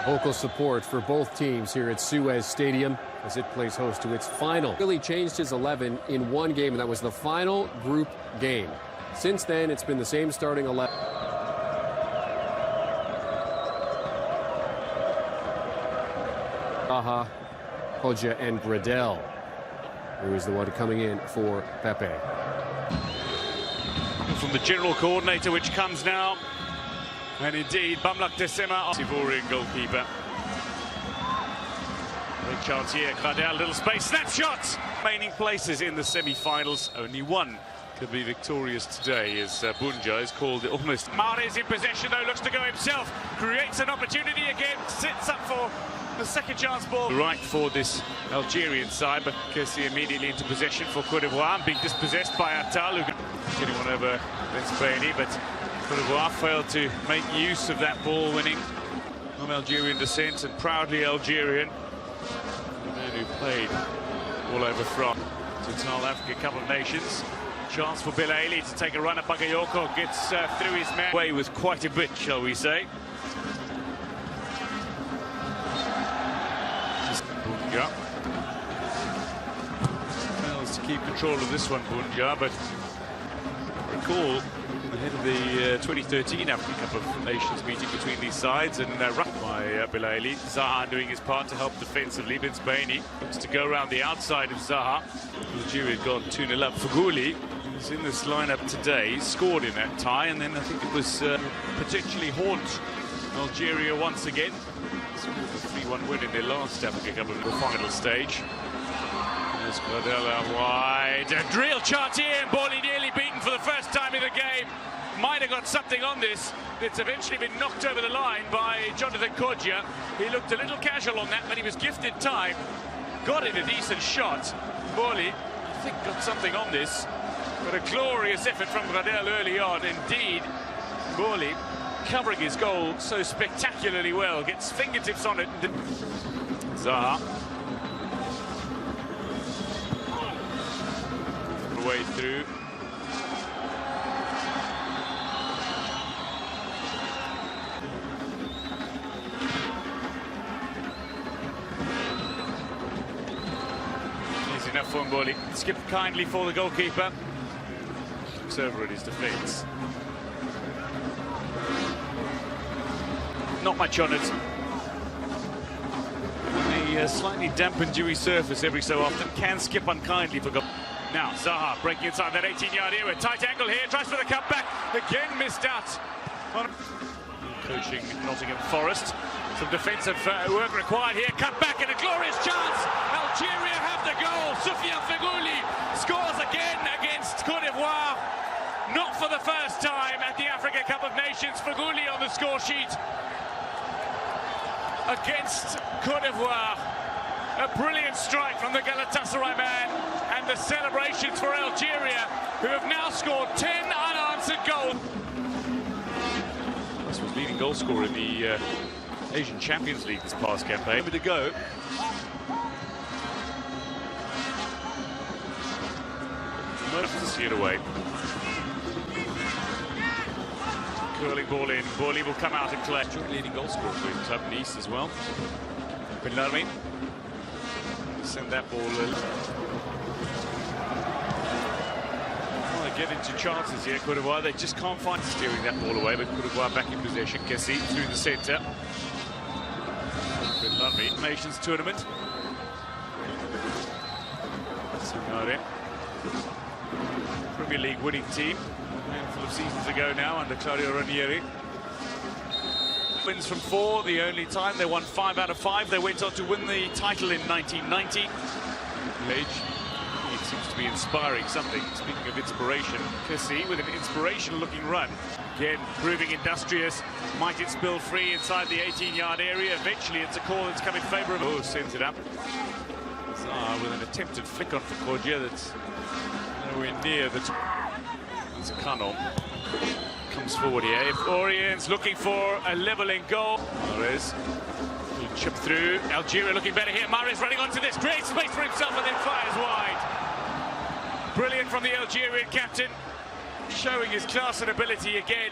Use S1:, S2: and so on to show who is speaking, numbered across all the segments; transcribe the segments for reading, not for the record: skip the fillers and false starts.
S1: Vocal support for both teams here at Suez Stadium as it plays host to its final. Really changed his 11 in one game, and that was the final group game. Since then, it's been the same starting 11. Zaha, Kodja, and Gradel, who is the one coming in for Pepe.
S2: From the general coordinator, which comes now. And indeed, Bamlak Desema, Ivorian goalkeeper. Big chance here, Gradel, little space, snapshot! Remaining places in the semi-finals, only one could be victorious today, as Bunja is called almost. Mahrez in possession though, looks to go himself, creates an opportunity again, sits up for the second chance ball. Right for this Algerian side, but Kessie immediately into possession for Cote d'Ivoire, being dispossessed by Attal, who getting one over Spain, but Cote d'Ivoire failed to make use of that ball winning from Algerian descent, and proudly Algerian. The man who played all over France. Total Africa Cup of Nations. Chance for Belaili to take a run at Bakayoko, gets through his man. Away with quite a bit, shall we say. Bunja. Fails to keep control of this one, Bunja, but recall ahead of the 2013 African Cup of Nations meeting between these sides, and roughed by Belaili. Zaha doing his part to help defensively. Ben Spaini looks to go around the outside of Zaha. Algeria had gone 2-0 up. Faghouli, who's in this lineup today, scored in that tie, and then I think it was potentially haunt Algeria once again. Scored the 3-1 win in their last Africa Cup of the final stage. There's Gradel out wide. A real chance here, and Boli nearly beaten for the first time in the game. Might have got something on this. It's eventually been knocked over the line by Jonathan Kodja. He looked a little casual on that, but he was gifted time. Got in a decent shot. Boli, I think, got something on this. But a glorious effort from Gradel early on. Indeed, Boli covering his goal so spectacularly well. Gets fingertips on it. Zaha. Way through. Easy enough for Mboli. Skipped kindly for the goalkeeper. Looks over at his defence. Not much on it. A slightly damp and dewy surface every so often can skip unkindly for goal. Now Zaha breaking inside that 18-yard area. Tight angle here, tries for the cutback. Again missed out. Coaching Nottingham Forest. Some defensive work required here. Cut back and a glorious chance. Algeria have the goal. Soufiane Faghouli scores again against Cote d'Ivoire. Not for the first time at the Africa Cup of Nations. Faghouli on the score sheet against Cote d'Ivoire. A brilliant strike from the Galatasaray man, and the celebrations for Algeria, who have now scored 10 unanswered goals. This was leading goal scorer in the Asian Champions League this past campaign. To go. Most to see it away. Curling ball in. Boli will come out and collect. Joint leading goal scorer for Club Nice as well. Ben Larmi. Send that ball in. Well, they get into chances here, Cote d'Ivoire. They just can't find steering that ball away, but Cote d'Ivoire back in possession. Kessie through the centre. Ben Larmi, Nations Tournament. Singare. Premier League winning team. A handful of seasons ago now under Claudio Ranieri. Wins from 4, the only time they won 5 out of 5. They went on to win the title in 1990. It seems to be inspiring something. Speaking of inspiration, Kessie with an inspirational-looking run. Again, proving industrious. Might it spill free inside the 18-yard area? Eventually, it's a call that's come in favour of. Oh, sends it up. Zaha with an attempted flick on for Kodja that's nowhere near the. That's a Canon. Comes forward here. Ivorians looking for a levelling goal. Mahrez will chip through. Algeria looking better here. Mahrez running onto this. Great space for himself and then fires wide. Brilliant from the Algerian captain. Showing his class and ability again.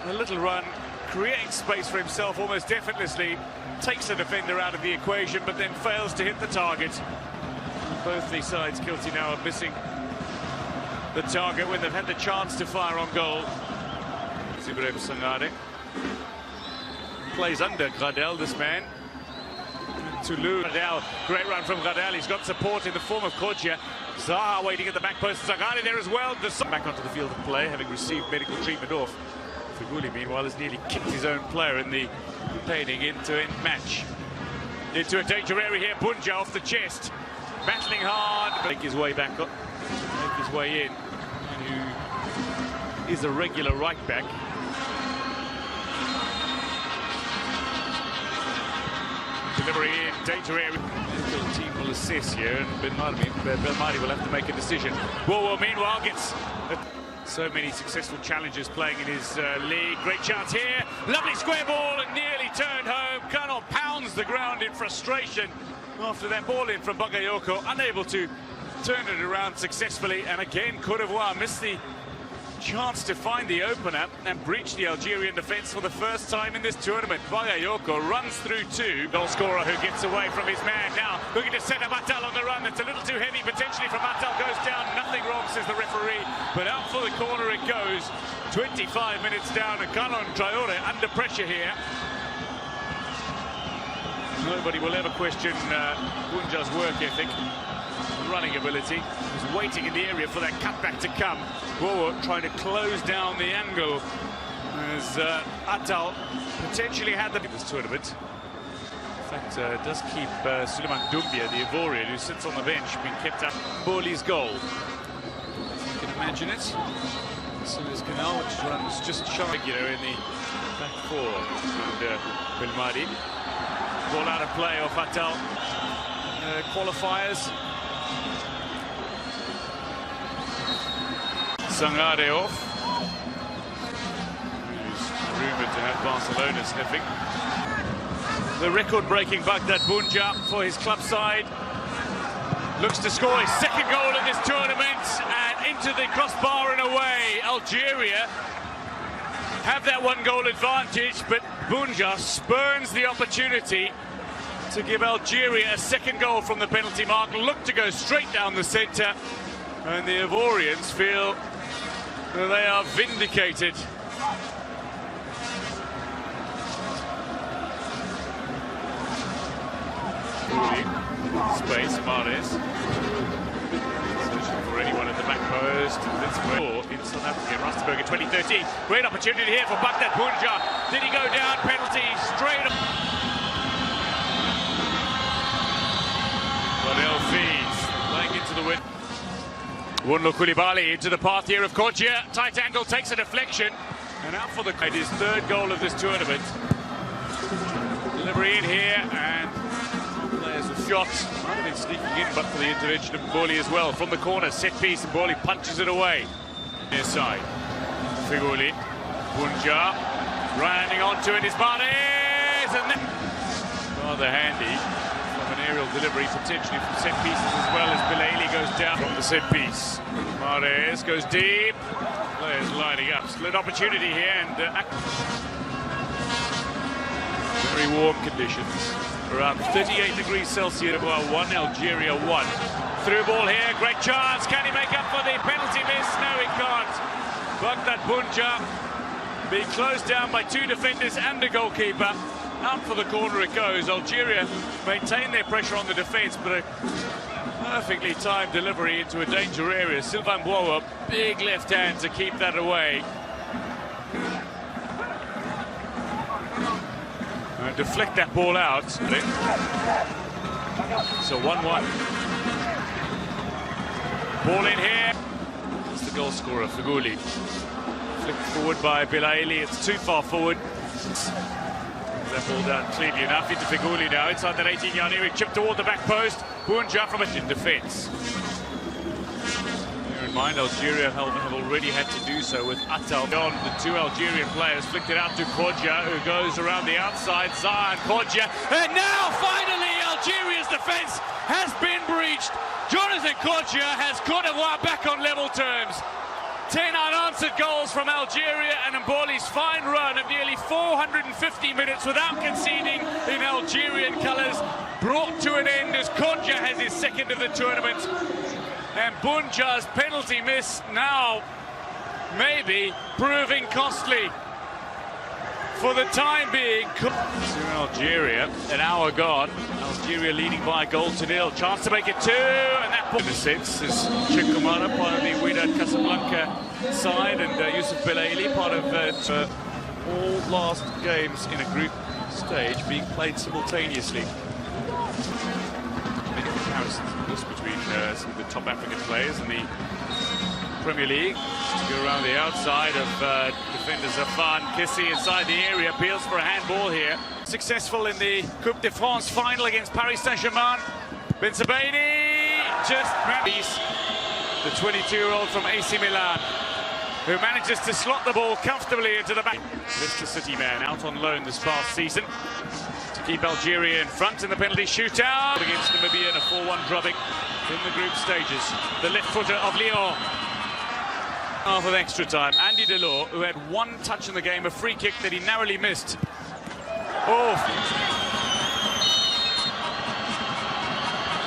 S2: A little run creates space for himself almost effortlessly, takes the defender out of the equation, but then fails to hit the target. Both these sides guilty now of missing the target when they've had the chance to fire on goal. Ibrahim Sangare plays under Gradel, this man. Toulouse. Gradel, great run from Gradel. He's got support in the form of Kodja. Zaha waiting at the back post. Sangare there as well. Back onto the field of play, having received medical treatment off. Figuli, meanwhile, has nearly kicked his own player in the painting end-to-end match. Into a danger area here. Bunja off the chest, battling hard, but make his way back up, make his way in. Who is a regular right back. Delivery in, danger area. The team will assess here, and Belmadi will have to make a decision. Wowo, meanwhile, gets so many successful challenges playing in his league. Great chance here. Lovely square ball and nearly turned home. Canon pounds the ground in frustration after that ball in from Bagayoko, unable to turn it around successfully. And again, Cote d'Ivoire missed the chance to find the opener and breach the Algerian defence for the first time in this tournament. Bagayoko runs through two. Goal scorer who gets away from his man. Now looking to set up Attal on the run. It's a little too heavy potentially from Attal. Goes down. Nothing wrong, says the referee. But out for the corner it goes. 25 minutes down. And Canon Traore under pressure here. Nobody will ever question Bunja's work ethic, running ability. He's waiting in the area for that cutback to come. Wowo trying to close down the angle as Attal potentially had this tournament. In fact, does keep Suleiman Doumbia, the Ivorian, who sits on the bench, being kept up. Boli's goal. You can imagine it. Suez Canal, which runs just shy, in the back four. And Belmadi. Ball out of play off Attal. Qualifiers. Sangare off. Who's rumoured to have Barcelona sniffing. The record-breaking Baghdad Bunja for his club side. Looks to score his second goal in this tournament and into the crossbar and away. Algeria have that one-goal advantage, but Bunja spurns the opportunity to give Algeria a second goal from the penalty mark. Look to go straight down the centre, and the Ivorians feel that they are vindicated. Space, Mares. Searching for anyone at the back post. That's in South Africa, Rustenburg in 2013. Great opportunity here for Baghdad Bunja. Did he go down? Penalty straight up. Wadel feeds, playing into the wind. Wunlo Koulibaly into the path here of Kodja. Tight angle, takes a deflection. And out for his third goal of this tournament. Delivery in here, and players have shot. Might have been sneaking in, but for the intervention of Mboli as well. From the corner, set piece, Mboli punches it away. Near side. Figuli. Bunja. Running onto it is Mares. And then rather handy. An aerial delivery potentially from set pieces as well as Bilaili goes down from the set piece. Mares goes deep. Players lining up. Split opportunity here, and very warm conditions. Around 38 degrees Celsius. 1, Algeria 1. Through ball here, great chance. Can he make up for the penalty miss? No, he can't. Baghdad Bunja being closed down by two defenders and a goalkeeper. Out for the corner it goes. Algeria maintain their pressure on the defence, but a perfectly timed delivery into a danger area. Sylvain Boua, big left hand to keep that away. And deflect that ball out. So 1-1. Ball in here. It's the goal scorer, Figuli. Flicked forward by Bilaili. It's too far forward. That ball down cleanly enough into Figuli now, inside that 18-yard area, chipped toward the back post. Bunja from it in defence. Bear in mind, Algeria have already had to do so with Attal. On the two Algerian players, flicked it out to Kodja, who goes around the outside. Zaha and Kodja, and now finally Algeria's defence has been breached. Jonathan Kodja has Cote d'Ivoire back on level terms. 10 unanswered goals from Algeria, and Mboli's fine run of nearly 450 minutes without conceding in Algerian colours brought to an end as Konja has his second of the tournament. And Bunja's penalty miss now maybe proving costly for the time being. Algeria, an hour gone. Algeria leading by a goal to nil. Chance to make it 2, and that ball in the 6 is Chikumara, part of the Wydad Casablanca side, and Youssef Belaili, part of all last games in a group stage being played simultaneously. Many comparisons, of course, between some of the top African players in the Premier League. To go around the outside of defender Zafan Kissi inside the area, appeals for a handball here. Successful in the Coupe de France final against Paris Saint-Germain. Bensebaini just grabs the 22-year-old from AC Milan, who manages to slot the ball comfortably into the back. Leicester City man out on loan this past season to keep Algeria in front in the penalty shootout against Namibia in a 4-1 drubbing in the group stages. The left footer of Lyon. Half of extra time, Andy Delors, who had one touch in the game, a free kick that he narrowly missed. Oh!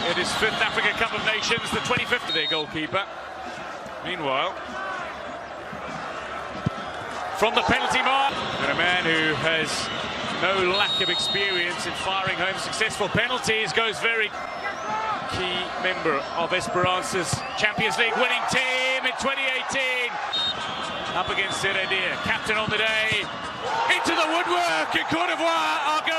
S2: It is 5th Africa Cup of Nations, the 25th of their goalkeeper. Meanwhile, from the penalty mark, and a man who has no lack of experience in firing home successful penalties, goes very key member of Esperance's Champions League winning team in 2018. Up against Seredia, captain on the day, into the woodwork, and Cote d'Ivoire are going